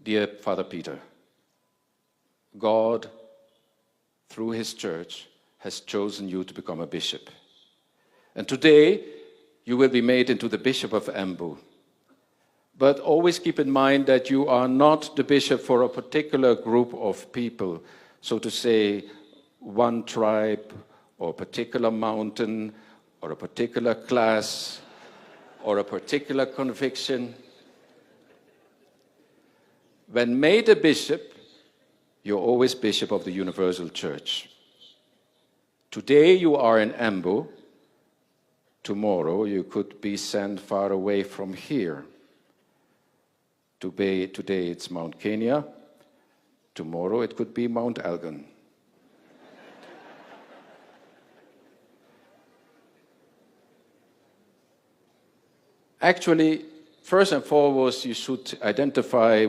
Dear Father Peter, God, through his church, has chosen you to become a bishop. And today, you will be made into the Bishop of Embu. But always keep in mind that you are not the bishop for a particular group of people, so to say, one tribe, or a particular mountain, or a particular class, or a particular conviction. When made a bishop, you're always bishop of the universal church. Today you are in Embu. Tomorrow you could be sent far away from here. Today it's Mount Kenya. Tomorrow it could be Mount Elgin. Actually, first and foremost, you should identify